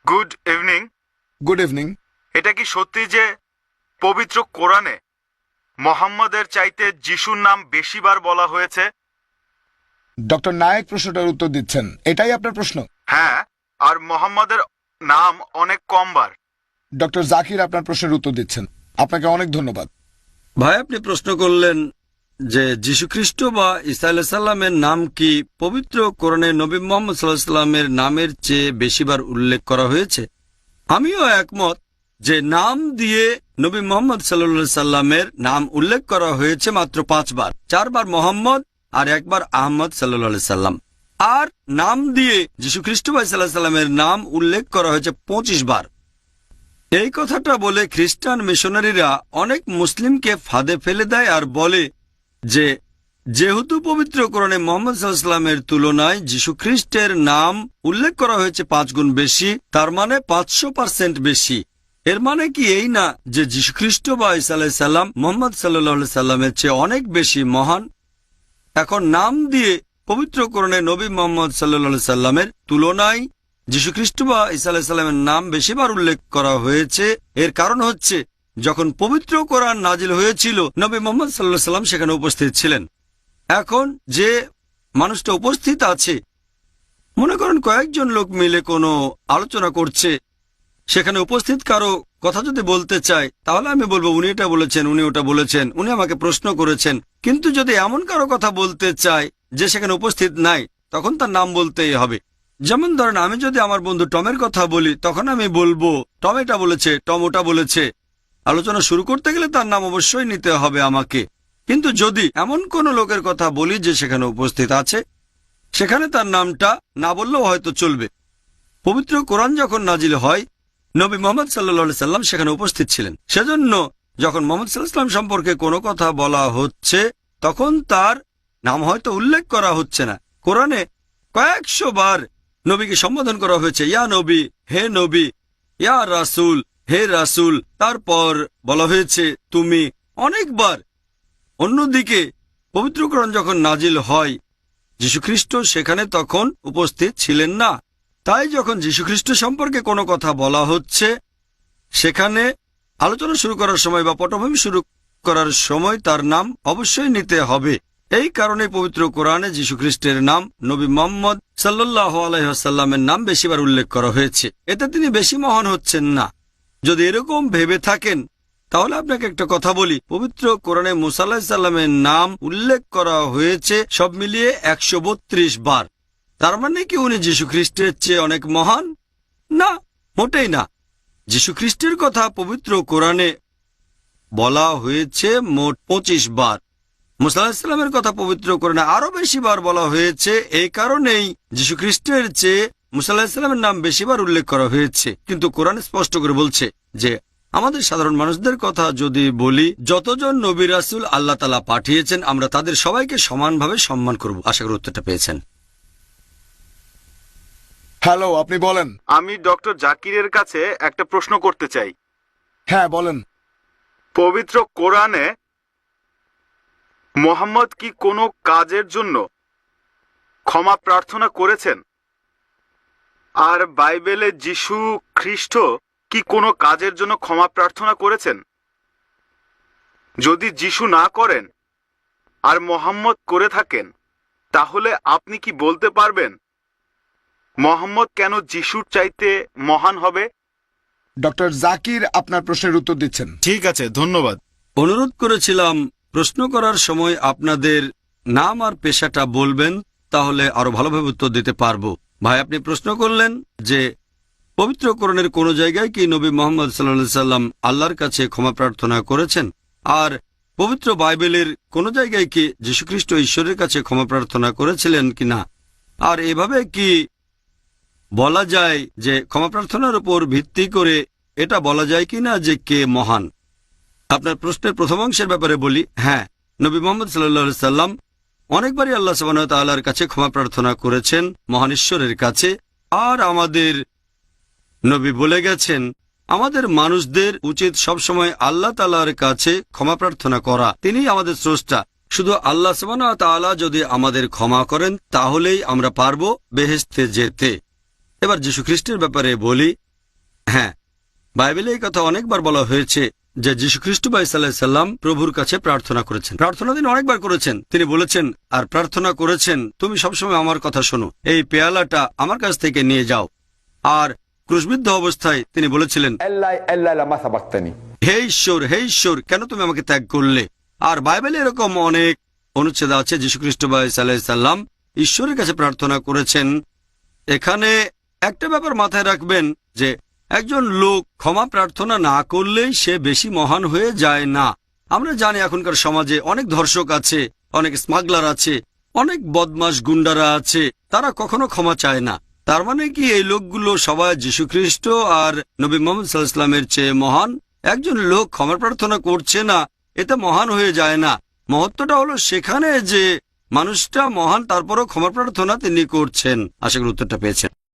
Good evening. Good evening. এটা কি সত্যি যে পবিত্র কোরআনে মোহাম্মদের চাইতে যিশুর নাম বেশিবার বলা হয়েছে? ডক্টর নায়েক প্রশ্নটার উত্তর দিচ্ছেন, এটাই আপনার প্রশ্ন? হ্যাঁ, আর মোহাম্মদের নাম অনেক কম বার। ডক্টর জাকির আপনার প্রশ্নের উত্তর দিচ্ছেন। আপনাকে অনেক ধন্যবাদ। ভাই, আপনি প্রশ্ন করলেন যে যীশুখ্রিস্ট বা ঈসা আলাইহিস সালামের নাম কি পবিত্র কোরআনে নবী মুহাম্মদ সাল্লাল্লাহু আলাইহি সাল্লামের নামের চেয়ে বেশিবার উল্লেখ করা হয়েছে। আমিও একমত যে নাম দিয়ে নবী মুহাম্মদ সাল্লাল্লাহু আলাইহি সাল্লামের নাম উল্লেখ করা হয়েছে মাত্র 5 বার, 4 বার মোহাম্মদ আর 1 বার আহমদ সাল্লাল্লাহু আলাইহি সাল্লাম। আর নাম দিয়ে যীশুখ্রিস্ট বা ঈসা আলাইহিস সালামের নাম উল্লেখ করা হয়েছে 25 বার। এই কথাটা বলে খ্রিস্টান মিশনারিরা অনেক মুসলিমকে ফাঁদে ফেলে দেয় আর বলে যে যেহেতু পবিত্র কোরআনে মুহাম্মদ সাল্লাল্লাহু আলাইহি সাল্লামের তুলনায় যীশুখ্রিস্টের নাম উল্লেখ করা হয়েছে 5 গুণ বেশি, তার মানে 500% বেশি। এর মানে কি এই না যে যীশুখ্রিস্ট বা ঈসা আলাইহিস সালাম মুহাম্মদ সাল্লাল্লাহু আলাইহি সাল্লামের চেয়ে অনেক বেশি মহান? এখন নাম দিয়ে পবিত্র কোরআনে নবী মুহাম্মদ সাল্লাল্লাহু আলাইহি সাল্লামের তুলনায় যীশুখ্রিস্ট বা ঈসা আলাইহিস সালামের নাম বেশিবার উল্লেখ করা হয়েছে। এর কারণ হচ্ছে যখন পবিত্র কোরআন নাজিল হয়েছিল নবী মুহাম্মদ সাল্লাল্লাহু আলাইহি সাল্লাম সেখানে উপস্থিত ছিলেন। এখন যে মানুষটা উপস্থিত আছে, মনে করেন কয়েকজন লোক মিলে কোনো আলোচনা করছে, সেখানে উপস্থিত কারো কথা যদি বলতে চায় তাহলে আমি বলবো উনি এটা বলেছেন, উনি ওটা বলেছেন, উনি আমাকে প্রশ্ন করেছেন। কিন্তু যদি এমন কারো কথা বলতে চায় যে সেখানে উপস্থিত নাই, তখন তার নাম বলতেই হবে। যেমন ধরেন আমি যদি আমার বন্ধু টমের কথা বলি, তখন আমি বলবো টম এটা বলেছে, টম ওটা বলেছে। আলোচনা শুরু করতে গেলে তার নাম অবশ্যই নিতে হবে আমাকে। কিন্তু যদি এমন কোন লোকের কথা বলি যে সেখানে উপস্থিত আছে, সেখানে তার নামটা না বললেও হয়তো চলবে। পবিত্র কোরআন যখন নাজিল হয় নবী মুহাম্মদ সাল্লাল্লাহু আলাইহি সাল্লাম সেখানে উপস্থিত ছিলেন। সেজন্য যখন মুহাম্মদ সাল্লাল্লাহু আলাইহি সাল্লাম সম্পর্কে কোনো কথা বলা হচ্ছে তখন তার নাম হয়তো উল্লেখ করা হচ্ছে না। কোরআনে কয়েকশো বার নবীকে সম্বোধন করা হয়েছে, ইয়া নবী, হে নবী, ইয়া রাসূল, হে রাসূল, তারপর বলা হয়েছে তুমি, অনেকবার। অন্যদিকে পবিত্র কোরআন যখন নাজিল হয় যীশুখ্রিস্ট সেখানে তখন উপস্থিত ছিলেন না। তাই যখন যীশুখ্রিস্ট সম্পর্কে কোনো কথা বলা হচ্ছে সেখানে আলোচনা শুরু করার সময় বা পটভূমি শুরু করার সময় তার নাম অবশ্যই নিতে হবে। এই কারণে পবিত্র কোরআনে যীশুখ্রিস্টের নাম নবী মুহাম্মদ সাল্লাল্লাহু আলাইহি ওয়াসাল্লামের নাম বেশিবার উল্লেখ করা হয়েছে। এতে তিনি বেশি মহান হচ্ছেন না। যদি এরকম ভেবে থাকেন তাহলে আপনাকে একটা কথা বলি, পবিত্র কোরআনে মুসা আলাইহিস সালামের নাম উল্লেখ করা হয়েছে সব মিলিয়ে 132 বার। তার মানে কি উনি যীশুখ্রিস্টের চেয়ে অনেক মহান? না, মোটেই না। যীশুখ্রিস্টের কথা পবিত্র কোরআনে বলা হয়েছে মোট 25 বার। মুসা আলাইহিস সালামের কথা পবিত্র কোরআনে আরো বেশি বার বলা হয়েছে। এই কারণেই যীশুখ্রিস্টের চেয়ে মুসা আলাইহিস সালামের নাম বেশিবার উল্লেখ করা হয়েছে। কিন্তু কোরআন স্পষ্ট করে বলছে যে আমাদের সাধারণ মানুষদের কথা যদি বলি, যতজন নবী রাসূল আল্লাহ তাআলা পাঠিয়েছেন আমরা তাদের সবাইকে সমানভাবে সম্মান করব। আশা করি উত্তরটা পেয়েছেন। হ্যালো, আপনি বলেন। আমি ডক্টর জাকিরের কাছে একটা প্রশ্ন করতে চাই। হ্যাঁ, বলেন। পবিত্র কোরআনে মোহাম্মদ কি কোনো কাজের জন্য ক্ষমা প্রার্থনা করেছেন? আর বাইবেলে যীশু খ্রিস্ট কি কোনো কাজের জন্য ক্ষমা প্রার্থনা করেছেন? যদি যীশু না করেন আর মোহাম্মদ করে থাকেন, তাহলে আপনি কি বলতে পারবেন মোহাম্মদ কেন যীশুর চাইতে মহান হবে? ডক্টর জাকির আপনার প্রশ্নের উত্তর দিচ্ছেন। ঠিক আছে, ধন্যবাদ। অনুরোধ করেছিলাম প্রশ্ন করার সময় আপনাদের নাম আর পেশাটা বলবেন, তাহলে আরো ভালোভাবে উত্তর দিতে পারবো। ভাই, আপনি প্রশ্ন করলেন যে পবিত্র কোরআনের কোন জায়গায় কি নবী মুহাম্মদ সাল্লাল্লাহু আলাইহি সাল্লাম আল্লাহর কাছে ক্ষমা প্রার্থনা করেছেন? আর পবিত্র বাইবেলের কোন জায়গায় কি যীশুখ্রিস্ট ঈশ্বরের কাছে ক্ষমা প্রার্থনা করেছিলেন কিনা? আর এভাবে কি বলা যায় যে ক্ষমা প্রার্থনার উপর ভিত্তি করে এটা বলা যায় কিনা যে কে মহান? আপনার প্রশ্নের প্রথম অংশের ব্যাপারে বলি, হ্যাঁ, নবী মুহাম্মদ সাল্লাল্লাহু আলাইহি সাল্লাম অনেকবারই আল্লাহ সুবহানাহু ওয়া তাআলার কাছে ক্ষমা প্রার্থনা করেছেন, মহান ঈশ্বরের কাছে। আর আমাদের নবী বলে গেছেন আমাদের মানুষদের উচিত সবসময় আল্লাহ তাআলার কাছে ক্ষমা প্রার্থনা করা। তিনিই আমাদের স্রষ্টা। শুধু আল্লাহ সুবহানাহু ওয়া তাআলা যদি আমাদের ক্ষমা করেন তাহলেই আমরা পারবো বেহেশতে যেতে। এবার যীশুখ্রিস্টের ব্যাপারে বলি, হ্যাঁ, বাইবেলে এই কথা অনেকবার বলা হয়েছে যে যীশুখ্রিস্ট বা ঈসা আলাইহিস সালাম প্রভুর কাছে প্রার্থনা করেছেন। প্রার্থনা তিনি অনেকবার করেছেন। তিনি বলেছেন আর প্রার্থনা করেছেন, তুমি সবসময় আমার কথা শোনো, এই পেয়ালাটা আমার কাছ থেকে নিয়ে যাও। আর ক্রুশবিদ্ধ অবস্থায় তিনি বলেছিলেন, الا لما سبقتني হে ঈশ্বর, কেন তুমি আমাকে ত্যাগ করলে? আর বাইবেলে এরকম অনেক অনুচ্ছেদ আছে যীশুখ্রিস্ট বা ঈসা আলাইহিস সালাম ঈশ্বরের কাছে প্রার্থনা করেছেন। এখানে একটা ব্যাপার মাথায় রাখবেন যে একজন লোক ক্ষমা প্রার্থনা না করলেই সে বেশি মহান হয়ে যায় না। আমরা জানি এখনকার সমাজে অনেক ধর্ষক আছে, অনেক স্মাগলার আছে, অনেক বদমাশ গুন্ডারা আছে, তারা কখনো ক্ষমা চায় না। তার মানে কি এই লোকগুলো সবাই যীশুখ্রিস্ট আর নবী মুহাম্মদ সাল্লাল্লাহু আলাইহি ওয়াসাল্লামের চেয়ে মহান? একজন লোক ক্ষমা প্রার্থনা করছে না, এটা মহান হয়ে যায় না। মহত্বটা হলো সেখানে যে মানুষটা মহান, তারপরও ক্ষমা প্রার্থনা তিনি করছেন। আশা করি উত্তরটা পেয়েছেন।